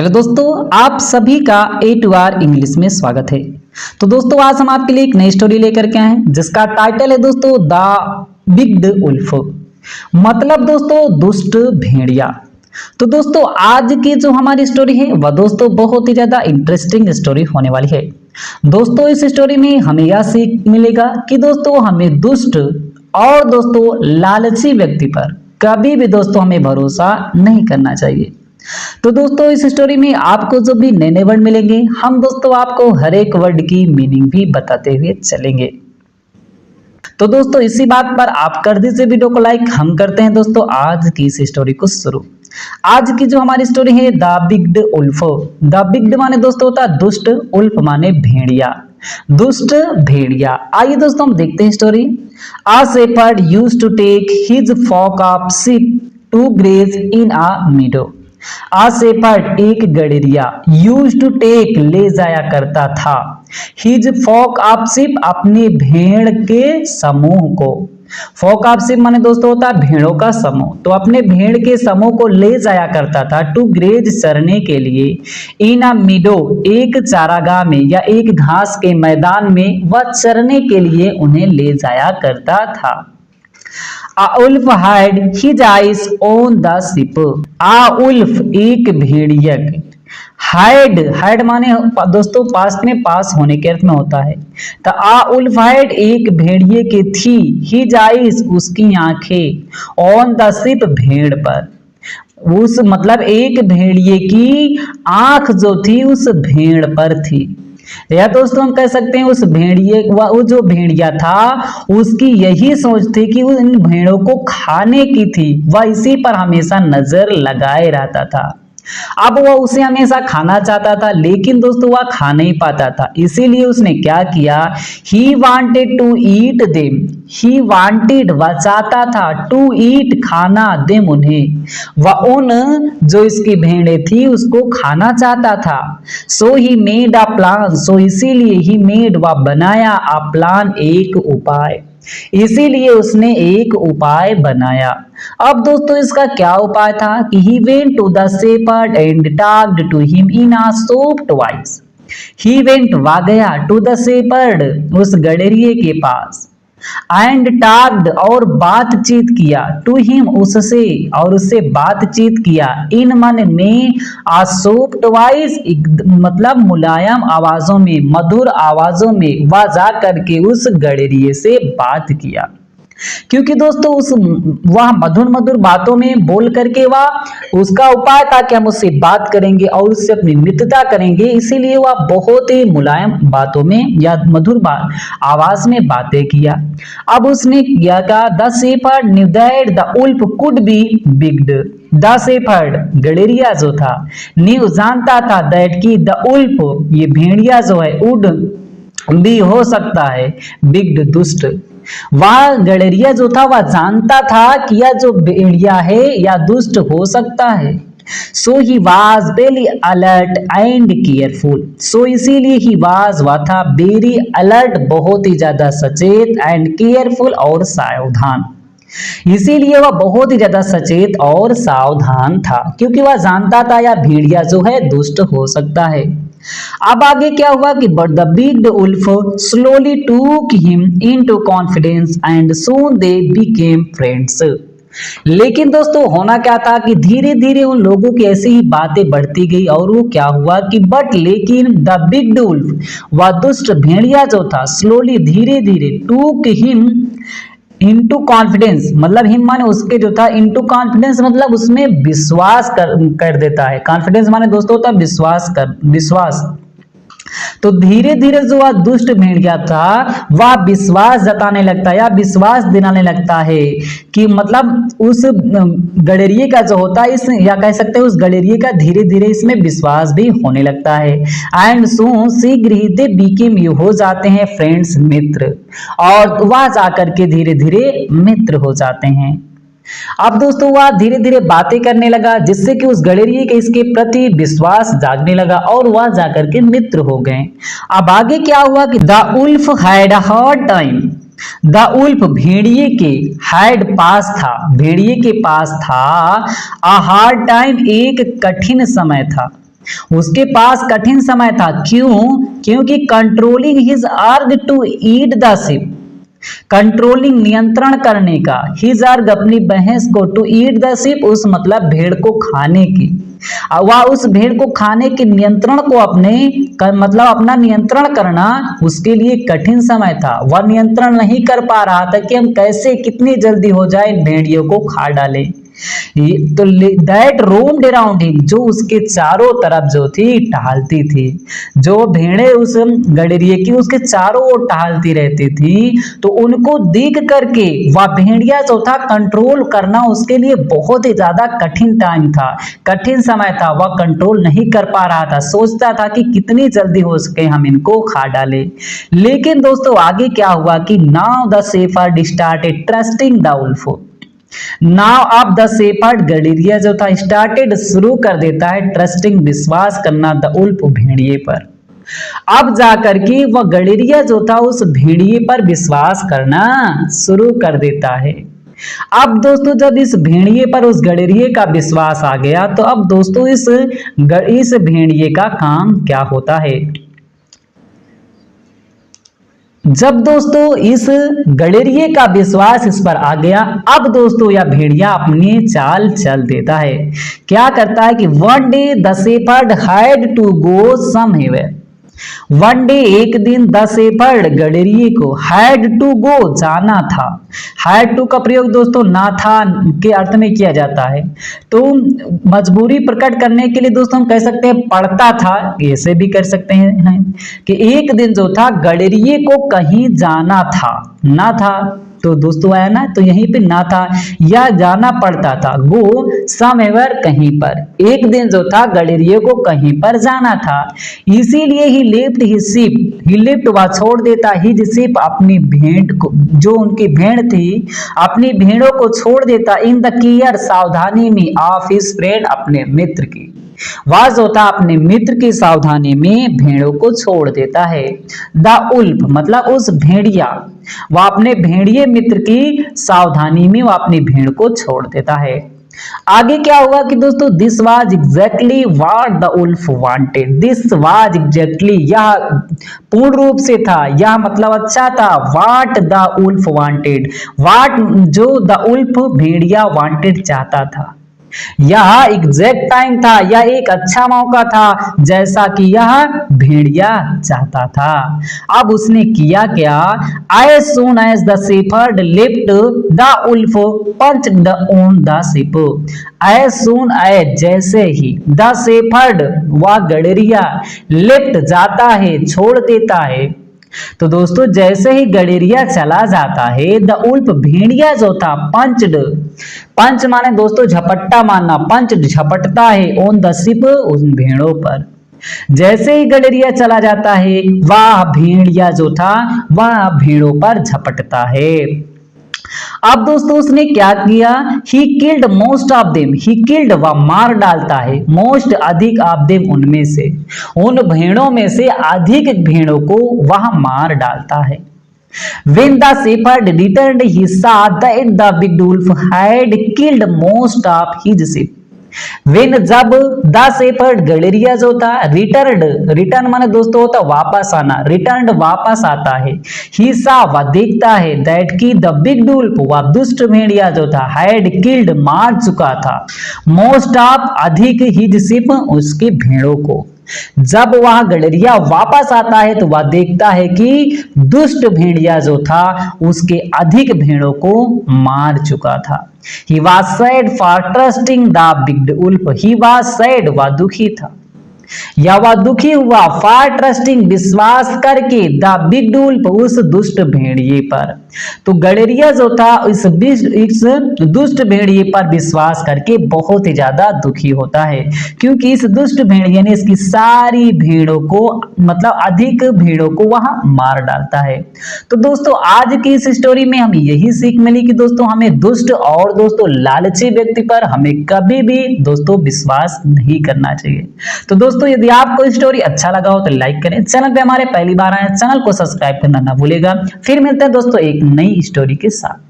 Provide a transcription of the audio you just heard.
Hello दोस्तों, आप सभी का ए टू आर इंग्लिश में स्वागत है। तो दोस्तों आज हम आपके लिए एक नई स्टोरी लेकर के आए हैं जिसका टाइटल है दोस्तों द बिग्ड उल्फ, मतलब दोस्तों दुष्ट भेड़िया। तो दोस्तों आज की जो हमारी स्टोरी है वह दोस्तों बहुत ही ज्यादा इंटरेस्टिंग स्टोरी होने वाली है। दोस्तों इस स्टोरी में हमें यह सीख मिलेगा कि दोस्तों हमें दुष्ट और दोस्तों लालची व्यक्ति पर कभी भी दोस्तों हमें भरोसा नहीं करना चाहिए। तो दोस्तों इस स्टोरी में आपको जो भी नए नए वर्ड मिलेंगे हम दोस्तों आपको हर एक वर्ड की मीनिंग भी बताते हुए चलेंगे। तो दोस्तों इसी बात पर आप कर दीजिए वीडियो को लाइक। हम करते हैं दोस्तों आज की इस स्टोरी को शुरू। आज की जो हमारी स्टोरी है द बिग्ड उल्फ। द बिग्ड माने दोस्तों होता है दुष्ट, उल्फ माने भेड़िया, दुष्ट भेड़िया। आइए दोस्तों हम देखते हैं story. A shepherd used to take his flock of sheep to graze in a meadow. A shepherd एक गड़ेरिया used to take ले जाया करता था his flock of sheep अपने भेड़ के समूह को। flock of sheep माने दोस्तों होता है भेड़ों का समूह। तो अपने भेड़ के समूह को ले जाया करता था to graze चरने के लिए in a meadow एक चारागाह में या एक घास के मैदान में वह चरने के लिए उन्हें ले जाया करता था। A wolf had his eyes on the sheep. A wolf एक भेड़ियक हाइड माने दोस्तों पास्ट में पास होने के अर्थ में होता है। तो आ उल्फ हाइड एक भेड़िए की थी हिज आइज उसकी आंखें ऑन द शिप भेड़ पर। उस मतलब एक भेड़िए की आंख जो थी उस भेड़ पर थी, या दोस्तों हम कह सकते हैं उस भेड़िए वो जो भेड़िया था उसकी यही सोच थी कि वो इन भेड़ों को खाने की थी। वह इसी पर हमेशा नजर लगाए रहता था। अब वह उसे हमेशा खाना चाहता था लेकिन दोस्तों वह खा नहीं पाता था, इसीलिए उसने क्या किया he wanted to eat them. He wanted वह चाहता था टू ईट खाना देम उन्हें, वह उन जो इसकी भेड़ें थी उसको खाना चाहता था। सो ही मेड अ प्लान, सो इसीलिए ही मेड वह बनाया अ प्लान एक उपाय, इसीलिए उसने एक उपाय बनाया। अब दोस्तों इसका क्या उपाय था कि he went to the shepherd and talked to him in a soft voice. He went वह गया to the shepherd उस गड़ेरिए के पास and talked और बातचीत किया to him उससे और उससे बातचीत किया in मन में a soft voice मतलब मुलायम आवाजों में, मधुर आवाजों में वह जा करके उस गड़ेरिए से बात किया। क्योंकि दोस्तों उस वह मधुर मधुर बातों में बोल करके वह उसका उपाय था कि हम उससे बात करेंगे और उससे अपनी मित्रता करेंगे, इसीलिए वह बहुत ही मुलायम बातों में या मधुर आवाज में बातें किया। अब उसने किया का the shepherd knew that the wolf could be बिग्ड। द शेफर्ड गड़ेरिया जो था न्यू जानता था दैट की द उल्फ ये भेड़िया जो है उड भी हो सकता है बिग्ड दुष्ट। वह गड़ेरिया जो था वह जानता था कि यह जो भेड़िया है या दुष्ट हो सकता है। So he was very alert and careful, so इसीलिए ही वाज वह था वेरी अलर्ट बहुत ही ज्यादा सचेत एंड केयरफुल और सावधान, इसीलिए वह बहुत ही ज्यादा सचेत और सावधान था क्योंकि वह जानता था यह भेड़िया जो है दुष्ट हो सकता है। अब आगे क्या हुआ कि but the big wolf slowly took him into confidence and soon they became friends. लेकिन दोस्तों होना क्या था कि धीरे धीरे उन लोगों की ऐसी ही बातें बढ़ती गई और वो क्या हुआ कि बट लेकिन द बिग उल्फ वह दुष्ट भेड़िया जो था स्लोली धीरे धीरे टूक हिम इनटू कॉन्फिडेंस, मतलब हिम माने उसके जो था इनटू कॉन्फिडेंस मतलब उसमें विश्वास कर देता है। कॉन्फिडेंस माने दोस्तों होता है विश्वास। तो धीरे धीरे जो वह दुष्ट भेड़िया था वह विश्वास जताने लगता है या विश्वास दिलाने लगता है कि मतलब उस गड़ेरिए का जो होता है इस या कह सकते हैं उस गड़ेरिए का धीरे धीरे इसमें विश्वास भी होने लगता है। एंड सून शीघ्र ही दे बिकेम यू हो जाते हैं फ्रेंड्स मित्र, और वह जाकर के धीरे धीरे मित्र हो जाते हैं। अब दोस्तों वह धीरे धीरे बातें करने लगा जिससे कि उस गड़ेरिए के इसके प्रति विश्वास जागने लगा और वह जाकर के मित्र हो गए। अब आगे क्या हुआ कि the wolf had a hard time, the wolf भेड़िए के हैड पास था, भेड़िए के पास था अ हार्ड टाइम एक कठिन समय था। उसके पास कठिन समय था। क्यों? क्योंकि controlling his urge to eat the sheep, controlling नियंत्रण करने का, हिज अर्ग अपनी भैंस को, टू ईट द शिप उस मतलब भेड़ को खाने की, वह उस भेड़ को खाने के नियंत्रण को अपने मतलब अपना नियंत्रण करना उसके लिए कठिन समय था। वह नियंत्रण नहीं कर पा रहा था कि हम कैसे कितनी जल्दी हो जाए इन भेड़ियों को खा डालें। तो दैट रोम्ड अराउंड हिम, जो उसके चारों तरफ जो थी टहलती थी, जो भेड़ें उस गडरिये की उसके चारों ओर टहलती रहती थी, तो उनको देख करके वह भेड़िया जो था कंट्रोल करना उसके लिए बहुत ही ज्यादा कठिन टाइम था, कठिन समय था। वह कंट्रोल नहीं कर पा रहा था, सोचता था कि कितनी जल्दी हो सके हम इनको खा डाले। लेकिन दोस्तों आगे क्या हुआ कि now the shepherd started trusting the wolf, now अब द शेफर्ड गडरिया जो था स्टार्टेड शुरू कर देता है ट्रस्टिंग विश्वास करना द उल्फ भेड़िए पर। अब जाकर के वह गडरिया जो था उस भेड़िए पर विश्वास करना शुरू कर देता है। अब दोस्तों जब इस भेड़िए पर उस गडरिए का विश्वास आ गया तो अब दोस्तों इस भेड़िए का काम क्या होता है। जब दोस्तों इस गडरिये का विश्वास इस पर आ गया, अब दोस्तों यह भेड़िया अपनी चाल चल देता है। क्या करता है कि one day the shepherd had to go somewhere, one day एक दिन द शेफर्ड गडरिये को हैड टू गो जाना था। हैड टू का प्रयोग दोस्तों ना था के अर्थ में किया जाता है, तो मजबूरी प्रकट करने के लिए दोस्तों हम कह सकते हैं पड़ता था, ऐसे भी कर सकते हैं कि एक दिन जो था गडरिये को कहीं जाना था, ना था तो दोस्तों आया ना, तो यहीं पे ना था या जाना पड़ता था, गो समवेयर कहीं पर, एक दिन जो था गडरिये को कहीं पर जाना था, इसीलिए ही लेफ्ट हिज शिप, ही लेफ्ट वह छोड़ देता हिज शिप अपनी भेड़ को, जो उनकी भेड़ थी अपनी भेड़ों को छोड़ देता, इन द केयर सावधानी में, ऑफ हिज फ्रेंड अपने मित्र की, वह जो था अपने मित्र की सावधानी में भेड़ों को छोड़ देता है। द उल्फ मतलब उस भेड़िया, वह अपने भेड़िए मित्र की सावधानी में वह अपनी भेड़ को छोड़ देता है। आगे क्या हुआ कि दोस्तों this was exactly what the wolf wanted, this was exactly यह पूर्ण रूप से था, यह मतलब अच्छा था, what the wolf wanted, what जो द उल्फ भेड़िया वांटेड चाहता था, यह एग्जैक्ट टाइम था, यह एक अच्छा मौका था जैसा कि यह भेड़िया चाहता था। अब उसने किया क्या, as soon as the shepherd left the wolf punched on the sheep, as soon as जैसे ही the shepherd वह गडरिया लेफ्ट जाता है छोड़ देता है, तो दोस्तों जैसे ही गडरिया चला जाता है द उल्फ भेड़िया जो था पंचड, पंच माने दोस्तों झपट्टा मारना, पंच झपटता है ऑन द शिप उन भेड़ों पर। जैसे ही गडरिया चला जाता है वह भेड़िया जो था वह भेड़ों पर झपटता है। अब दोस्तों उसने क्या किया, he killed most of them, he killed वह मार डालता है, मोस्ट अधिक ऑफ देम उनमें से, उन भेड़ों में से अधिक भेड़ों को वह मार डालता है। When the shepherd returned he saw that the big wolf had killed most of his sheep. When जब द शेफर्ड गडरिया जो था रिटर्न माने दोस्तों होता वापस आना, रिटर्न वापस आता है, ही सा वह देखता है दैट की द बिग वुल्फ वह दुष्ट भेड़िया जो था हैड किल्ड मार चुका था, मोस्ट ऑफ अधिक हिज शिप उसके भेड़ों को। जब वह गडरिया वापस आता है तो वह देखता है कि दुष्ट भेड़िया जो था उसके अधिक भेड़ों को मार चुका था। He was sad for trusting the big wolf. He was sad वह दुखी था या वह दुखी हुआ फॉर ट्रस्टिंग विश्वास करके द बिग वुल्फ उस दुष्ट भेड़िए पर। तो गडरिया जो था इस दुष्ट भेड़िए पर विश्वास करके बहुत ही ज्यादा दुखी होता है, क्योंकि इस दुष्ट भेड़िए ने इसकी सारी भेड़ों को मतलब अधिक भेड़ों को वहां मार डालता है। तो दोस्तों आज की इस स्टोरी में हमें यही सीख मिली कि दोस्तों हमें दुष्ट और दोस्तों लालची व्यक्ति पर हमें कभी भी दोस्तों विश्वास नहीं करना चाहिए। तो दोस्तों यदि आपको स्टोरी अच्छा लगा हो तो लाइक करें, चैनल पे हमारे पहली बार आए चैनल को सब्सक्राइब करना ना भूलेगा। फिर मिलते हैं दोस्तों एक नई स्टोरी के साथ।